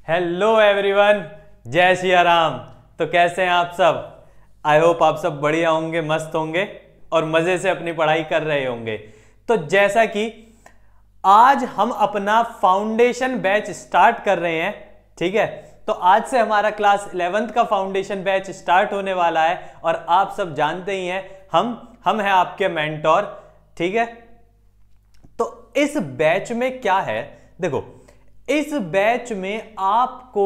Hello everyone, जय सिया राम। तो कैसे हैं आप सब? आई होप आप सब बढ़िया होंगे, मस्त होंगे और मजे से अपनी पढ़ाई कर रहे होंगे। तो जैसा कि आज हम अपना फाउंडेशन बैच स्टार्ट कर रहे हैं, ठीक है। तो आज से हमारा क्लास 11th का फाउंडेशन बैच स्टार्ट होने वाला है और आप सब जानते ही हैं हम हैं आपके मेंटोर, ठीक है। तो इस बैच में क्या है, देखो इस बैच में आपको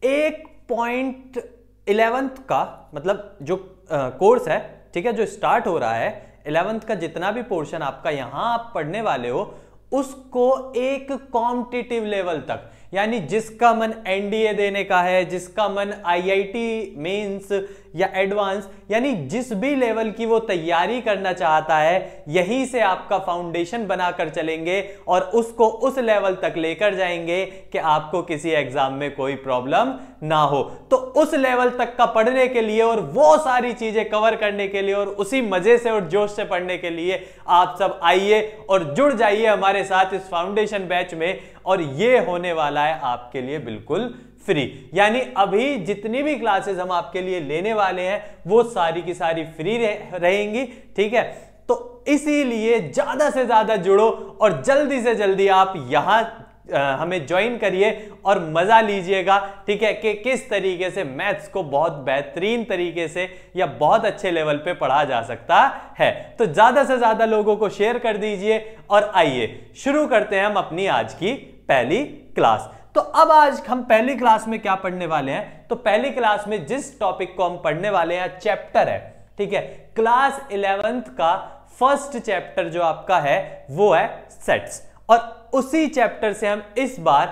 1.11th का मतलब जो कोर्स है, ठीक है, जो स्टार्ट हो रहा है 11th का जितना भी पोर्शन आपका यहां आप पढ़ने वाले हो उसको एक कॉम्पिटिटिव लेवल तक, यानी जिसका मन एनडीए देने का है, जिसका मन आईआईटी मेंस या एडवांस, यानी जिस भी लेवल की वो तैयारी करना चाहता है, यहीं से आपका फाउंडेशन बनाकर चलेंगे और उसको उस लेवल तक लेकर जाएंगे कि आपको किसी एग्जाम में कोई प्रॉब्लम ना हो। तो उस लेवल तक का पढ़ने के लिए और वो सारी चीजें कवर करने के लिए और उसी मजे से और जोश से पढ़ने के लिए आप सब आइए और जुड़ जाइए हमारे साथ इस फाउंडेशन बैच में। और ये होने वाला है आपके लिए बिल्कुल फ्री, यानी अभी जितनी भी क्लासेस हम आपके लिए लेने वाले हैं वो सारी की सारी फ्री रहेंगी, ठीक है। तो इसीलिए ज्यादा से ज्यादा जुड़ो और जल्दी से जल्दी आप यहां हमें ज्वाइन करिए और मजा लीजिएगा, ठीक है, कि किस तरीके से मैथ्स को बहुत बेहतरीन तरीके से या बहुत अच्छे लेवल पे पढ़ा जा सकता है। तो ज्यादा से ज्यादा लोगों को शेयर कर दीजिए और आइए शुरू करते हैं हम अपनी आज की पहली क्लास। तो अब आज हम पहली क्लास में क्या पढ़ने वाले हैं, तो पहली क्लास में जिस टॉपिक को हम पढ़ने वाले हैं चैप्टर है, ठीक है, क्लास 11th का फर्स्ट चैप्टर जो आपका है वो है सेट्स, और उसी चैप्टर से हम इस बार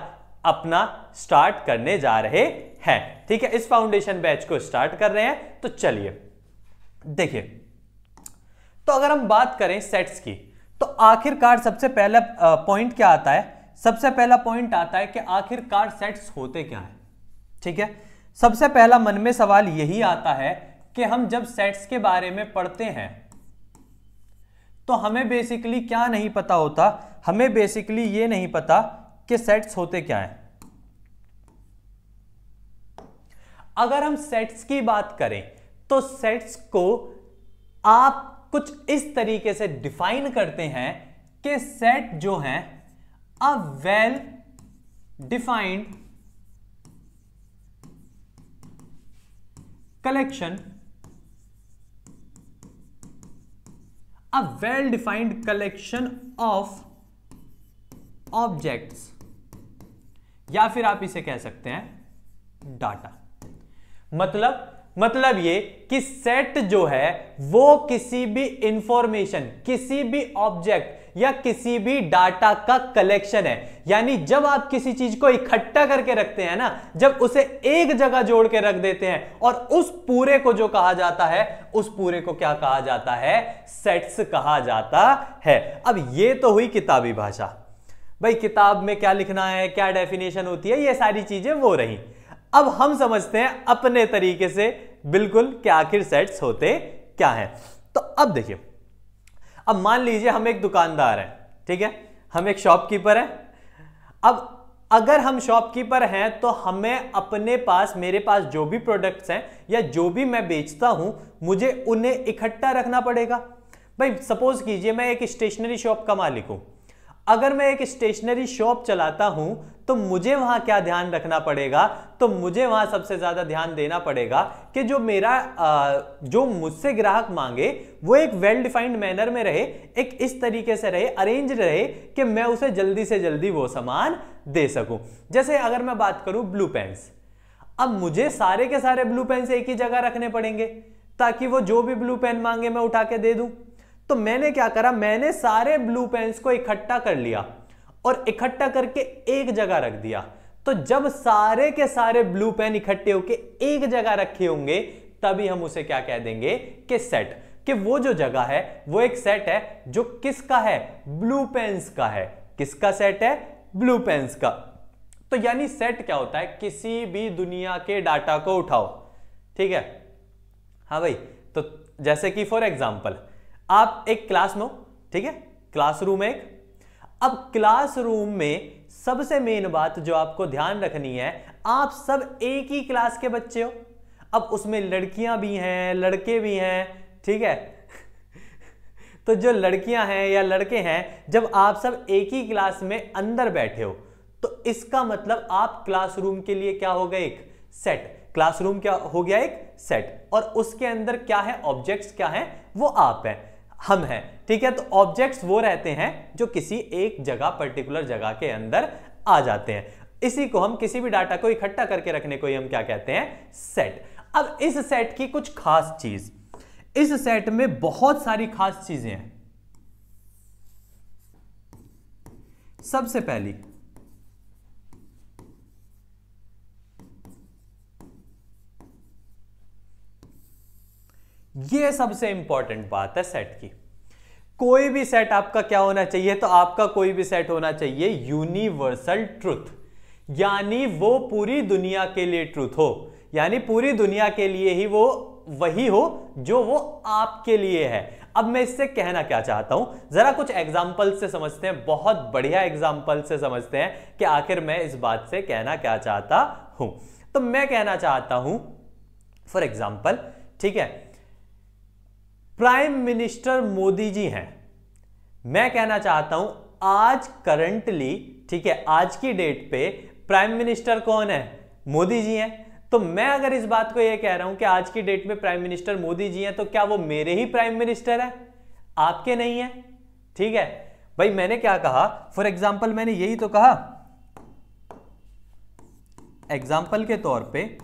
अपना स्टार्ट करने जा रहे हैं, ठीक है। इस फाउंडेशन बैच को स्टार्ट कर रहे हैं। तो चलिए देखिए, तो अगर हम बात करें सेट्स की तो आखिरकार सबसे पहला पॉइंट क्या आता है, सबसे पहला पॉइंट आता है कि आखिरकार सेट्स होते क्या है, ठीक है। सबसे पहला मन में सवाल यही आता है कि हम जब सेट्स के बारे में पढ़ते हैं तो हमें बेसिकली क्या नहीं पता होता, हमें बेसिकली ये नहीं पता कि सेट्स होते क्या हैं। अगर हम सेट्स की बात करें तो सेट्स को आप कुछ इस तरीके से डिफाइन करते हैं कि सेट जो है a well defined collection, a well defined collection of objects, या फिर आप इसे कह सकते हैं डाटा। मतलब ये कि सेट जो है वो किसी भी इंफॉर्मेशन, किसी भी ऑब्जेक्ट या किसी भी डाटा का कलेक्शन है। यानी जब आप किसी चीज को इकट्ठा करके रखते हैं ना, जब उसे एक जगह जोड़ के रख देते हैं और उस पूरे को जो कहा जाता है उस पूरे को क्या कहा जाता है, सेट्स कहा जाता है। अब ये तो हुई किताबी भाषा, भाई किताब में क्या लिखना है, क्या डेफिनेशन होती है, ये सारी चीजें वो रही। अब हम समझते हैं अपने तरीके से बिल्कुल कि आखिर सेट्स होते क्या हैं। तो अब देखिए, अब मान लीजिए हम एक दुकानदार हैं, ठीक है, हम एक शॉपकीपर हैं। अब अगर हम शॉपकीपर हैं तो हमें अपने पास, मेरे पास जो भी प्रोडक्ट्स हैं या जो भी मैं बेचता हूं, मुझे उन्हें इकट्ठा रखना पड़ेगा। भाई सपोज कीजिए मैं एक स्टेशनरी शॉप का मालिक हूं। अगर मैं एक स्टेशनरी शॉप चलाता हूं तो मुझे वहां क्या ध्यान रखना पड़ेगा, तो मुझे वहां सबसे ज्यादा ध्यान देना पड़ेगा कि जो मेरा जो मुझसे ग्राहक मांगे वो एक वेल डिफाइंड मैनर में रहे, एक इस तरीके से रहे, अरेंज रहे कि मैं उसे जल्दी से जल्दी वो सामान दे सकूं। जैसे अगर मैं बात करूं ब्लू पेन्स, अब मुझे सारे के सारे ब्लू पेन्स एक ही जगह रखने पड़ेंगे ताकि वो जो भी ब्लू पेन मांगे मैं उठा के दे दूं। तो मैंने क्या करा, मैंने सारे ब्लू पेन्स को इकट्ठा कर लिया और इकट्ठा करके एक जगह रख दिया। तो जब सारे के सारे ब्लू पेन इकट्ठे होके एक जगह रखे होंगे तभी हम उसे क्या कह देंगे कि सेट, कि वो जो जगह है वो एक सेट है जो किसका है, ब्लू पेन्स का है। किसका सेट है, ब्लू पेन्स का। तो यानी सेट क्या होता है, किसी भी दुनिया के डाटा को उठाओ, ठीक है। हाँ भाई, तो जैसे कि फॉर एग्जांपल आप एक क्लास में हो, ठीक है, क्लासरूम एक। अब क्लासरूम में सबसे मेन बात जो आपको ध्यान रखनी है, आप सब एक ही क्लास के बच्चे हो। अब उसमें लड़कियां भी हैं, लड़के भी हैं, ठीक है। तो जो लड़कियां हैं या लड़के हैं, जब आप सब एक ही क्लास में अंदर बैठे हो, तो इसका मतलब आप क्लासरूम के लिए क्या हो गए, एक सेट। क्लासरूम क्या हो गया, एक सेट। और उसके अंदर क्या है, ऑब्जेक्ट्स क्या है, वो आप हैं, हम हैं, ठीक है। तो ऑब्जेक्ट्स वो रहते हैं जो किसी एक जगह, पर्टिकुलर जगह के अंदर आ जाते हैं। इसी को हम, किसी भी डाटा को इकट्ठा करके रखने को ही हम क्या कहते हैं, सेट। अब इस सेट की कुछ खास चीज, इस सेट में बहुत सारी खास चीजें हैं। सबसे पहली, ये सबसे इंपॉर्टेंट बात है सेट की। कोई भी सेट आपका क्या होना चाहिए, तो आपका कोई भी सेट होना चाहिए यूनिवर्सल ट्रुथ, यानी वो पूरी दुनिया के लिए ट्रुथ हो, यानी पूरी दुनिया के लिए ही वो वही हो जो वो आपके लिए है। अब मैं इससे कहना क्या चाहता हूं, जरा कुछ एग्जाम्पल से समझते हैं, बहुत बढ़िया एग्जाम्पल से समझते हैं कि आखिर मैं इस बात से कहना क्या चाहता हूं। तो मैं कहना चाहता हूं, फॉर एग्जाम्पल, ठीक है, प्राइम मिनिस्टर मोदी जी हैं। मैं कहना चाहता हूं आज करंटली, ठीक है, आज की डेट पे प्राइम मिनिस्टर कौन है, मोदी जी हैं। तो मैं अगर इस बात को यह कह रहा हूं कि आज की डेट में प्राइम मिनिस्टर मोदी जी हैं, तो क्या वो मेरे ही प्राइम मिनिस्टर है, आपके नहीं है, ठीक है भाई। मैंने क्या कहा, फॉर एग्जाम्पल मैंने यही तो कहा, एग्जाम्पल के तौर पे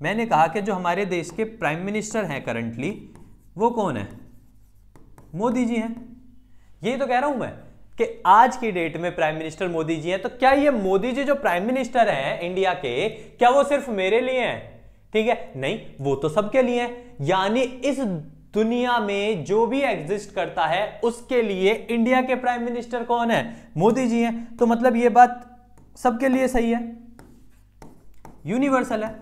मैंने कहा कि जो हमारे देश के प्राइम मिनिस्टर हैं करंटली, वो कौन है, मोदी जी हैं। यही तो कह रहा हूं मैं कि आज की डेट में प्राइम मिनिस्टर मोदी जी हैं। तो क्या ये मोदी जी जो प्राइम मिनिस्टर हैं इंडिया के, क्या वो सिर्फ मेरे लिए हैं, ठीक है, नहीं, वो तो सबके लिए हैं। यानी इस दुनिया में जो भी एग्जिस्ट करता है उसके लिए इंडिया के प्राइम मिनिस्टर कौन है, मोदी जी हैं। तो मतलब ये बात सबके लिए सही है, यूनिवर्सल है।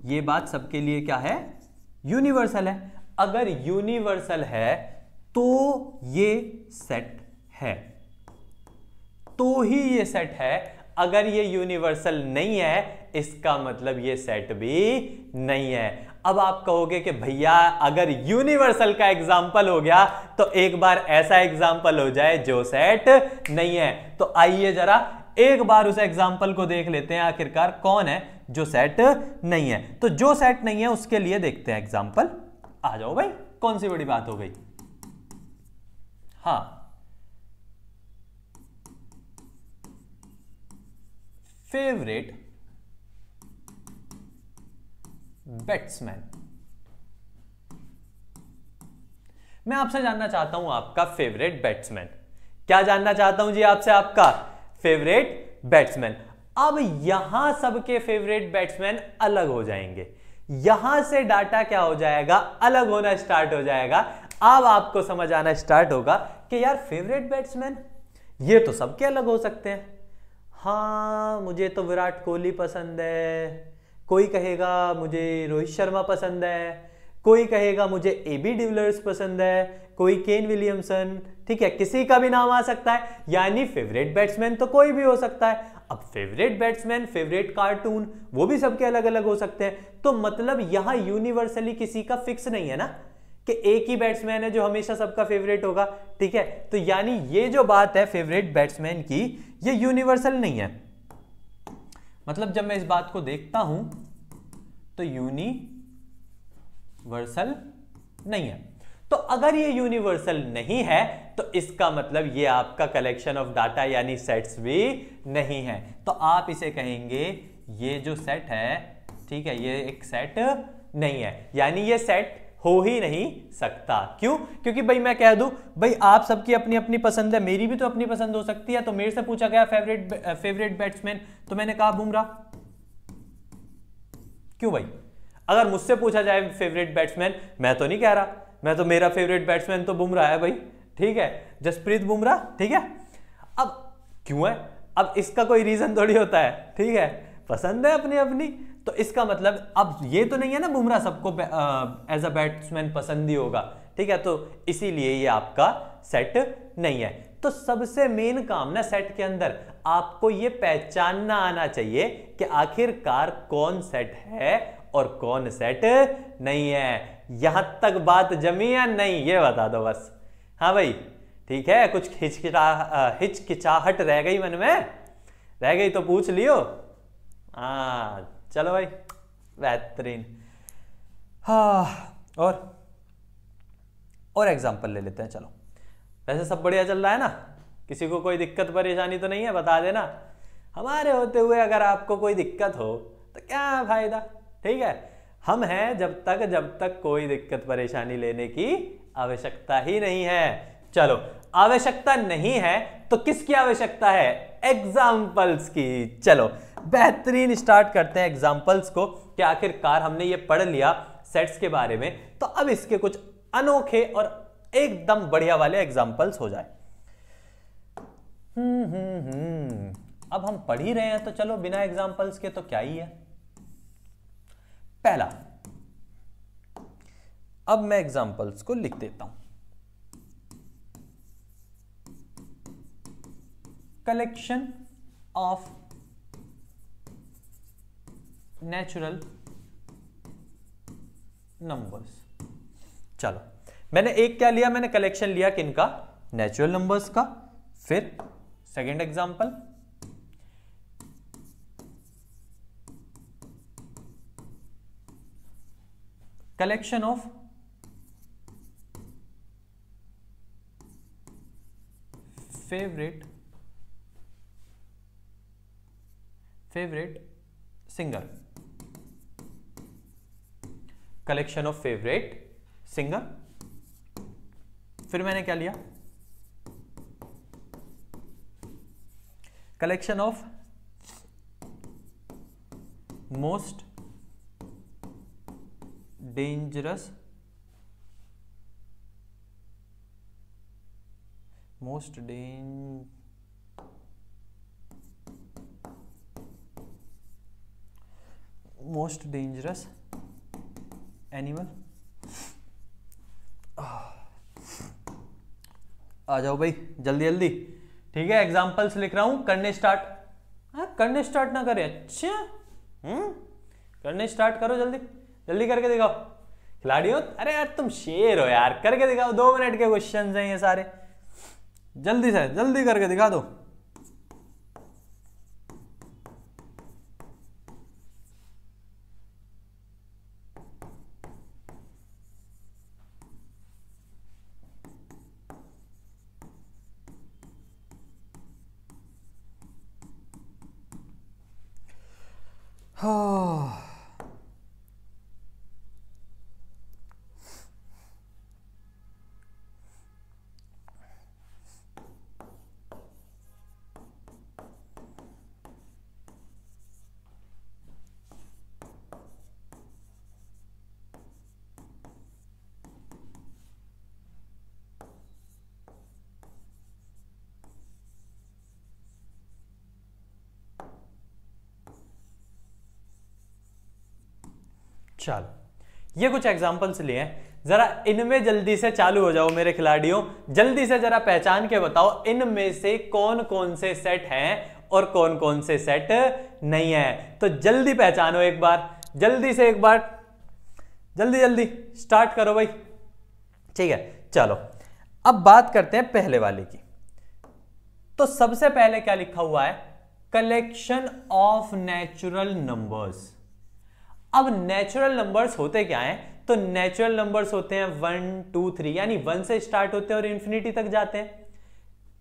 ये बात सबके लिए क्या है, यूनिवर्सल है। अगर यूनिवर्सल है तो ये सेट है, तो ही ये सेट है। अगर ये यूनिवर्सल नहीं है, इसका मतलब ये सेट भी नहीं है। अब आप कहोगे कि भैया अगर यूनिवर्सल का एग्जाम्पल हो गया, तो एक बार ऐसा एग्जाम्पल हो जाए जो सेट नहीं है। तो आइए जरा एक बार उस एग्जाम्पल को देख लेते हैं, आखिरकार कौन है जो सेट नहीं है। तो जो सेट नहीं है उसके लिए देखते हैं एग्जाम्पल। आ जाओ भाई, कौन सी बड़ी बात हो गई। हाँ, फेवरेट बैट्समैन। मैं आपसे जानना चाहता हूं आपका फेवरेट बैट्समैन। क्या जानना चाहता हूं जी आपसे, आपका फेवरेट बैट्समैन। अब यहां सबके फेवरेट बैट्समैन अलग हो जाएंगे, यहां से डाटा क्या हो जाएगा, अलग होना स्टार्ट हो जाएगा। अब आपको समझ आना स्टार्ट होगा कि यार फेवरेट बैट्समैन ये तो सबके अलग हो सकते हैं। हाँ, मुझे तो विराट कोहली पसंद है, कोई कहेगा मुझे रोहित शर्मा पसंद है, कोई कहेगा मुझे एबी डिविलियर्स पसंद है, कोई केन विलियमसन, ठीक है, किसी का भी नाम आ सकता है। यानी फेवरेट बैट्समैन तो कोई भी हो सकता है। अब फेवरेट बैट्समैन, फेवरेट कार्टून, वो भी सबके अलग अलग हो सकते हैं। तो मतलब यहां यूनिवर्सली किसी का फिक्स नहीं है ना, कि एक ही बैट्समैन है जो हमेशा सबका फेवरेट होगा, ठीक है। तो यानी ये जो बात है फेवरेट बैट्समैन की, ये यूनिवर्सल नहीं है। मतलब जब मैं इस बात को देखता हूं तो यूनिवर्सल नहीं है। तो अगर ये यूनिवर्सल नहीं है, तो इसका मतलब ये आपका कलेक्शन ऑफ डाटा यानी सेट्स भी नहीं है। तो आप इसे कहेंगे ये जो सेट है, ठीक है, ये एक सेट नहीं है, यानी ये सेट हो ही नहीं सकता। क्यों? क्योंकि भाई मैं कह दूं भाई आप सबकी अपनी अपनी पसंद है, मेरी भी तो अपनी पसंद हो सकती है। तो मेरे से पूछा गया फेवरेट बैट्समैन, तो मैंने कहा बुमराह। क्यों भाई? अगर मुझसे पूछा जाए फेवरेट बैट्समैन, मैं तो नहीं कह रहा, मैं तो मेरा फेवरेट बैट्समैन तो बुमराह है भाई, ठीक है, जसप्रीत बुमराह, ठीक है। अब क्यों है? अब इसका कोई रीजन थोड़ी होता है, ठीक है, पसंद है अपनी अपनी। तो इसका मतलब अब ये तो नहीं है ना बुमराह सबको एज अ बैट्समैन पसंद ही होगा, ठीक है। तो इसीलिए ये आपका सेट नहीं है। तो सबसे मेन काम ना सेट के अंदर आपको ये पहचानना आना चाहिए कि आखिरकार कौन सेट है और कौन सेट नहीं है। यहां तक बात जमी या नहीं, ये बता दो बस। हाँ भाई ठीक है, कुछ हिचकिचाहट रह गई मन में, रह गई तो पूछ लियो। हाँ चलो भाई बेहतरीन। हाँ और एग्जाम्पल ले लेते हैं। चलो वैसे सब बढ़िया चल रहा है ना, किसी को कोई दिक्कत परेशानी तो नहीं है, बता देना। हमारे होते हुए अगर आपको कोई दिक्कत हो तो क्या फायदा, ठीक है। हम हैं जब तक कोई दिक्कत परेशानी लेने की आवश्यकता ही नहीं है। चलो आवश्यकता नहीं है तो किसकी आवश्यकता है? एग्जाम्पल्स की। चलो बेहतरीन स्टार्ट करते हैं एग्जाम्पल्स को कि आखिरकार हमने ये पढ़ लिया सेट्स के बारे में, तो अब इसके कुछ अनोखे और एकदम बढ़िया वाले एग्जाम्पल्स हो जाए। अब हम पढ़ ही रहे हैं तो चलो बिना एग्जाम्पल्स के तो क्या ही है। पहला, अब मैं एग्जाम्पल्स को लिख देता हूं। Collection of natural numbers. चलो मैंने एक क्या लिया, मैंने कलेक्शन लिया किनका? नेचुरल नंबर्स का। फिर second example, collection of favourite singer. Collection of favourite singer. फिर मैंने क्या लिया? Collection of most dangerous animal. आ जाओ भाई जल्दी जल्दी, ठीक है। एग्जाम्पल्स लिख रहा हूं, करने स्टार्ट। हाँ करने स्टार्ट ना करें, अच्छा करने स्टार्ट करो, जल्दी जल्दी करके दिखाओ खिलाड़ियों। अरे यार तुम शेर हो यार, करके दिखाओ। 2 मिनट के क्वेश्चन हैं ये सारे, जल्दी से जल्दी करके दिखा दो। हाँ चलो ये कुछ एग्जांपल्स लिए हैं, जरा इनमें जल्दी से चालू हो जाओ मेरे खिलाड़ियों। जल्दी से जरा पहचान के बताओ इनमें से कौन कौन से सेट हैं और कौन कौन से सेट नहीं है। तो जल्दी पहचानो एक बार, जल्दी से एक बार, जल्दी जल्दी स्टार्ट करो भाई, ठीक है। चलो अब बात करते हैं पहले वाले की। तो सबसे पहले क्या लिखा हुआ है? Collection of natural numbers. अब नेचुरल नंबर्स होते क्या हैं? तो नेचुरल नंबर्स होते हैं 1 2 3, यानी 1 से स्टार्ट होते हैं और इंफिनिटी तक जाते हैं।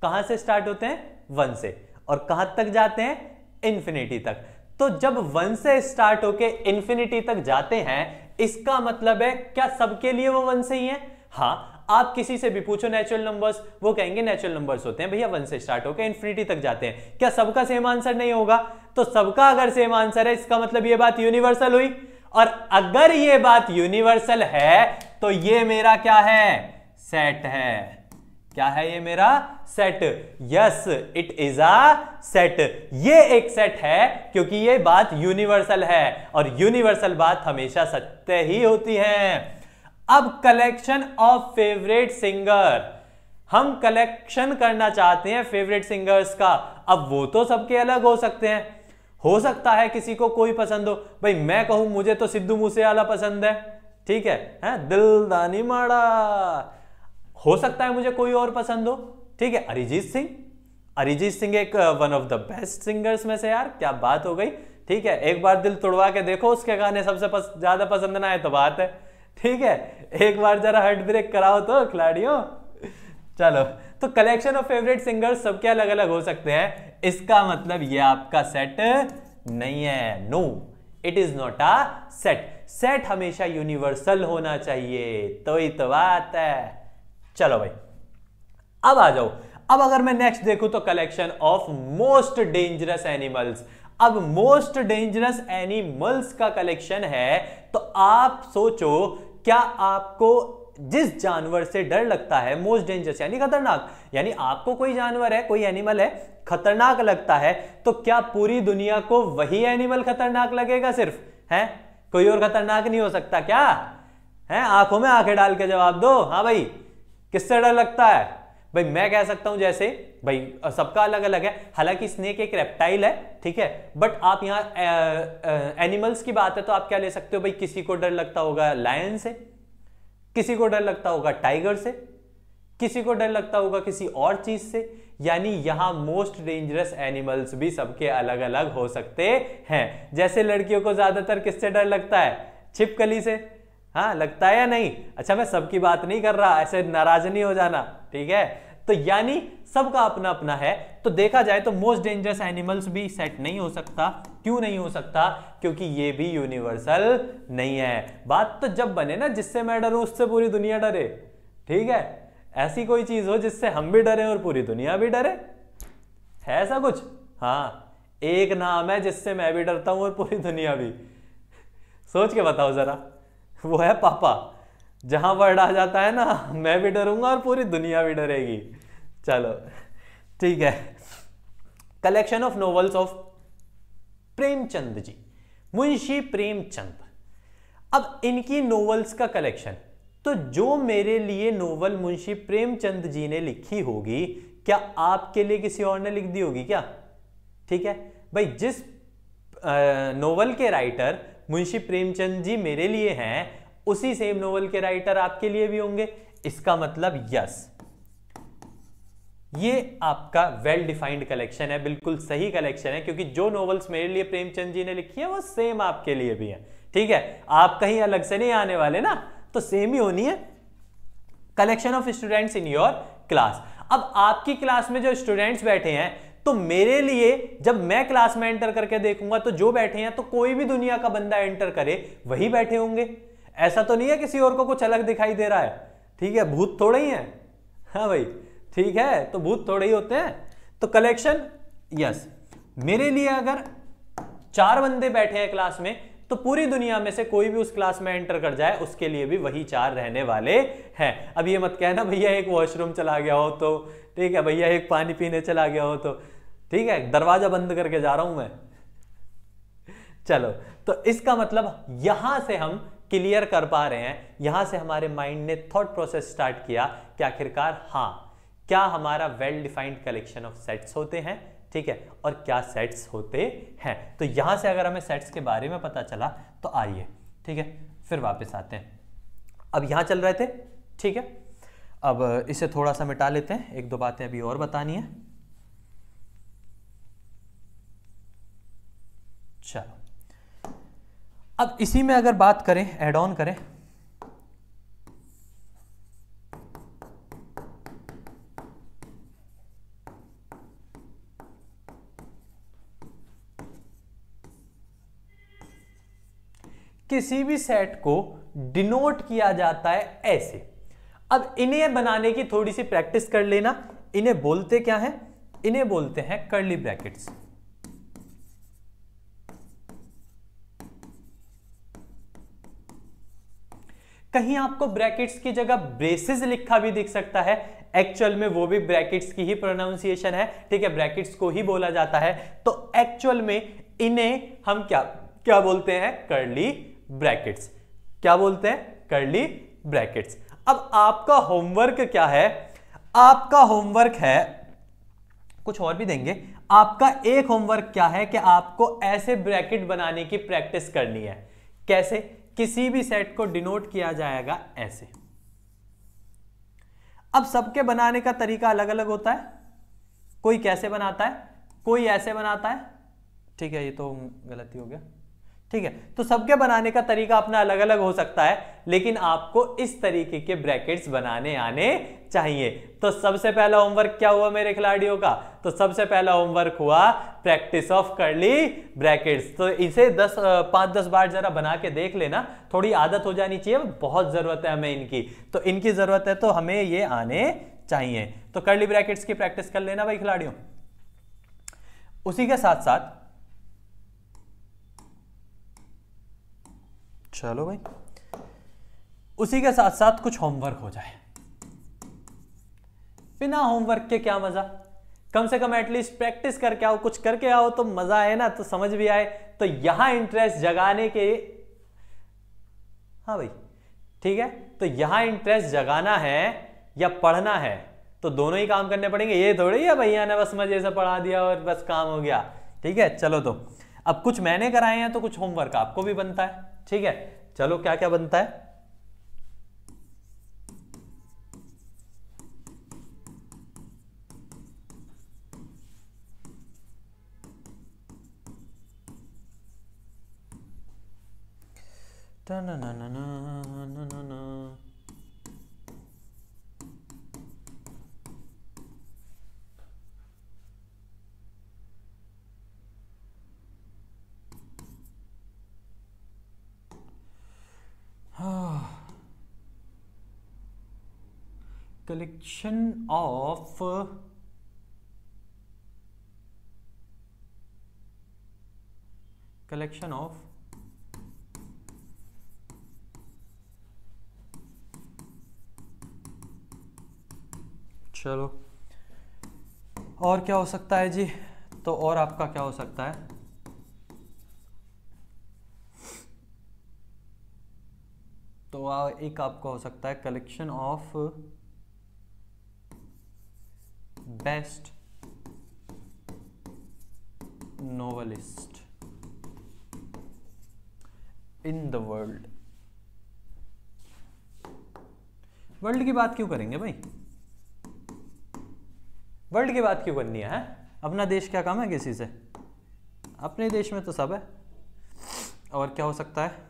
कहां से स्टार्ट होते हैं? 1 से। और कहां तक जाते हैं? इंफिनिटी तक। तो जब 1 से स्टार्ट होके इंफिनिटी तक जाते हैं, इसका मतलब है क्या सबके लिए वो 1 से ही है? हाँ, आप किसी से भी पूछो नेचुरल नंबर्स, वो कहेंगे नेचुरल नंबर्स होते हैं भैया 1 से स्टार्ट होकर इन्फिनिटी तक जाते हैं। क्या सबका सेम आंसर नहीं होगा? तो सबका अगर सेम आंसर है, इसका मतलब ये बात यूनिवर्सल हुई। और अगर ये बात यूनिवर्सल है तो ये मेरा क्या है? सेट है। क्या है ये मेरा? Set. Yes it is a set. ये एक सेट है क्योंकि ये बात यूनिवर्सल है, और यूनिवर्सल बात हमेशा सत्य ही होती है। अब कलेक्शन ऑफ फेवरेट सिंगर, हम कलेक्शन करना चाहते हैं फेवरेट सिंगर्स का। अब वो तो सबके अलग हो सकते हैं, हो सकता है किसी को कोई पसंद हो। भाई मैं कहूं मुझे तो सिद्धू मूसेवाला पसंद है, ठीक है, दिल दानी माड़ा। हो सकता है मुझे कोई और पसंद हो, ठीक है, अरिजीत सिंह। अरिजीत सिंह एक one of the best singers में से, यार क्या बात हो गई, ठीक है। एक बार दिल तोड़वा के देखो, उसके गाने सबसे ज्यादा पसंद ना आए तो बात है, ठीक है। एक बार जरा हार्ट ब्रेक कराओ तो खिलाड़ियों। चलो, तो कलेक्शन ऑफ फेवरेट सिंगर्स सबके अलग अलग हो सकते हैं, इसका मतलब ये आपका सेट नहीं है। No, it is not a set. Set हमेशा यूनिवर्सल होना चाहिए, तो ही तो बात है। चलो भाई, अब आ जाओ। अब अगर मैं नेक्स्ट देखूं तो collection of most dangerous animals. अब मोस्ट डेंजरस एनिमल्स का कलेक्शन है, तो आप सोचो, क्या आपको जिस जानवर से डर लगता है, मोस्ट डेंजरस यानी खतरनाक, यानी आपको कोई जानवर है, कोई एनिमल है खतरनाक लगता है, तो क्या पूरी दुनिया को वही एनिमल खतरनाक लगेगा सिर्फ? है कोई और खतरनाक नहीं हो सकता क्या? है, आंखों में आंखें डाल के जवाब दो। हाँ भाई, किससे डर लगता है? भाई मैं कह सकता हूं, जैसे भाई सबका अलग अलग है, हालांकि स्नेक एक रेप्टाइल है, ठीक है, बट आप यहां एनिमल्स की बात है तो आप क्या ले सकते हो भाई? किसी को डर लगता होगा लायन से, किसी को डर लगता होगा टाइगर से, किसी को डर लगता होगा किसी और चीज से। यानी यहां मोस्ट डेंजरस एनिमल्स भी सबके अलग अलग हो सकते हैं। जैसे लड़कियों को ज्यादातर किससे डर लगता है? छिपकली से। हाँ, लगता है या नहीं? अच्छा, मैं सबकी बात नहीं कर रहा, ऐसे नाराज नहीं हो जाना, ठीक है। तो यानी सबका अपना अपना है। तो देखा जाए तो मोस्ट डेंजरस एनिमल्स भी सेट नहीं हो सकता। क्यों नहीं हो सकता? क्योंकि ये भी यूनिवर्सल नहीं है। बात तो जब बने ना, जिससे मैं डरूं उससे पूरी दुनिया डरे, ठीक है। ऐसी कोई चीज हो जिससे हम भी डरे और पूरी दुनिया भी डरे, है ऐसा कुछ? हाँ, एक नाम है जिससे मैं भी डरता हूं और पूरी दुनिया भी। सोच के बताओ जरा, वो है पापा। जहां वर्ड आ जाता है ना, मैं भी डरूंगा और पूरी दुनिया भी डरेगी। चलो ठीक है। Collection of novels of Premchand ji, Munshi Premchand. अब इनकी नॉवेल्स का कलेक्शन, तो जो मेरे लिए नॉवल मुंशी प्रेमचंद जी ने लिखी होगी, क्या आपके लिए किसी और ने लिख दी होगी क्या? ठीक है भाई, जिस नॉवल के राइटर मुंशी प्रेमचंद जी मेरे लिए हैं, उसी सेम नॉवल के राइटर आपके लिए भी होंगे। इसका मतलब यस, ये आपका वेल डिफाइंड कलेक्शन है, बिल्कुल सही कलेक्शन है, क्योंकि जो नॉवेल्स मेरे लिए प्रेमचंद जी ने लिखी है वो सेम आपके लिए भी है, ठीक है। आप कहीं अलग से नहीं आने वाले ना, तो सेम ही होनी है। Collection of students in your class. अब आपकी क्लास में जो स्टूडेंट्स बैठे हैं, तो मेरे लिए जब मैं क्लास में एंटर करके देखूंगा तो जो बैठे हैं, तो कोई भी दुनिया का बंदा एंटर करे वही बैठे होंगे। ऐसा तो नहीं है किसी और को कुछ अलग दिखाई दे रहा है, ठीक है। भूत थोड़े ही हैं, हाँ भाई, ठीक है, तो भूत थोड़े ही होते हैं। तो कलेक्शन यस, मेरे लिए अगर 4 बंदे बैठे हैं क्लास में, तो पूरी दुनिया में से कोई भी उस क्लास में एंटर कर जाए, उसके लिए भी वही 4 रहने वाले हैं। अब ये मत कहना भैया एक वॉशरूम चला गया हो तो, ठीक है, भैया एक पानी पीने चला गया हो तो, ठीक है, दरवाजा बंद करके जा रहा हूं मैं। चलो, तो इसका मतलब यहां से हम क्लियर कर पा रहे हैं, यहां से हमारे माइंड ने थॉट प्रोसेस स्टार्ट किया कि आखिरकार हाँ, क्या हमारा well defined collection of sets होते हैं, ठीक है, और क्या सेट्स होते हैं। तो यहां से अगर हमें सेट्स के बारे में पता चला, तो आइए, ठीक है, फिर वापस आते हैं। अब यहां चल रहे थे, ठीक है, अब इसे थोड़ा सा मिटा लेते हैं, 1-2 बातें अभी और बतानी है। चलो, अब इसी में अगर बात करें, ऐड ऑन करें, किसी भी सेट को डिनोट किया जाता है ऐसे। अब इन्हें बनाने की थोड़ी सी प्रैक्टिस कर लेना। इन्हें बोलते क्या हैं? इन्हें बोलते हैं कर्ली ब्रैकेट्स। कहीं आपको ब्रैकेट्स की जगह ब्रेसेस लिखा भी दिख सकता है, एक्चुअल में वो भी ब्रैकेट्स की ही प्रोनाउंसिएशन है, ठीक है, ब्रैकेट्स को ही बोला जाता है। तो एक्चुअल में इन्हें हम क्या बोलते हैं? Curly brackets. क्या बोलते हैं? Curly brackets. अब आपका होमवर्क क्या है? आपका होमवर्क है, कुछ और भी देंगे, आपका एक होमवर्क क्या है कि आपको ऐसे ब्रैकेट बनाने की प्रैक्टिस करनी है। कैसे? किसी भी सेट को डिनोट किया जाएगा ऐसे। अब सबके बनाने का तरीका अलग अलग होता है, कोई कैसे बनाता है, कोई ऐसे बनाता है, ठीक है, ये तो गलती हो गया, ठीक है। तो सबके बनाने का तरीका अपना अलग अलग हो सकता है, लेकिन आपको इस तरीके के ब्रैकेट्स बनाने आने चाहिए। तो सबसे पहला होमवर्क क्या हुआ मेरे खिलाड़ियों का? तो सबसे पहला होमवर्क हुआ प्रैक्टिस ऑफ कर्ली ब्रैकेट्स। तो इसे 5-10 बार जरा बना के देख लेना, थोड़ी आदत हो जानी चाहिए, बहुत जरूरत है हमें इनकी, तो इनकी जरूरत है, तो हमें ये आने चाहिए। तो कर्ली ब्रैकेट्स की प्रैक्टिस कर लेना भाई खिलाड़ियों। उसी के साथ साथ चलो भाई, उसी के साथ साथ कुछ होमवर्क हो जाए। बिना होमवर्क के क्या मजा? कम से कम एटलीस्ट प्रैक्टिस करके आओ, कुछ करके आओ तो मजा आए ना, तो समझ भी आए। तो यहां इंटरेस्ट जगाने के, हाँ भाई ठीक है, तो यहां इंटरेस्ट जगाना है या पढ़ना है, तो दोनों ही काम करने पड़ेंगे। ये थोड़ी है भैया ने बस मजे से पढ़ा दिया और बस काम हो गया, ठीक है। चलो, तो अब कुछ मैंने कराए हैं तो कुछ होमवर्क आपको भी बनता है, ठीक है। चलो, क्या क्या बनता है? collection of चलो, और क्या हो सकता है जी? तो और आपका क्या हो सकता है? तो एक आपका हो सकता है collection of best novelist in the world. World की बात क्यों करेंगे भाई? वर्ल्ड की बात क्यों करनी है? अपना देश क्या काम है किसी से? अपने देश में तो सब है। और क्या हो सकता है?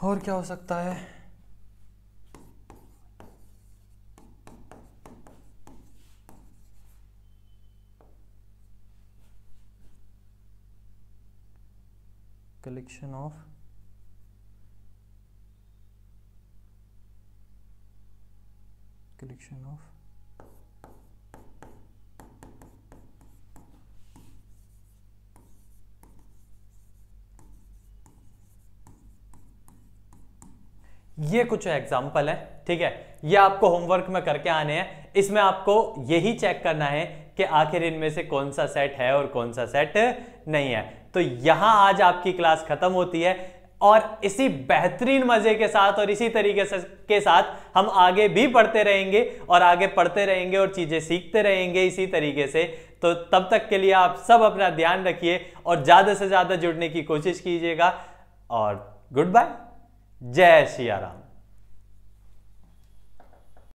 और क्या हो सकता है? collection of ये कुछ एग्जाम्पल है, ठीक है। ये आपको होमवर्क में करके आने हैं। इसमें आपको यही चेक करना है कि आखिर इनमें से कौन सा सेट है और कौन सा सेट नहीं है। तो यहां आज आपकी क्लास खत्म होती है, और इसी बेहतरीन मजे के साथ और इसी तरीके से के साथ हम आगे भी पढ़ते रहेंगे और आगे पढ़ते रहेंगे और चीजें सीखते रहेंगे इसी तरीके से। तो तब तक के लिए आप सब अपना ध्यान रखिए और ज्यादा से ज्यादा जुड़ने की कोशिश कीजिएगा। और गुड बाय, जय श्री राम।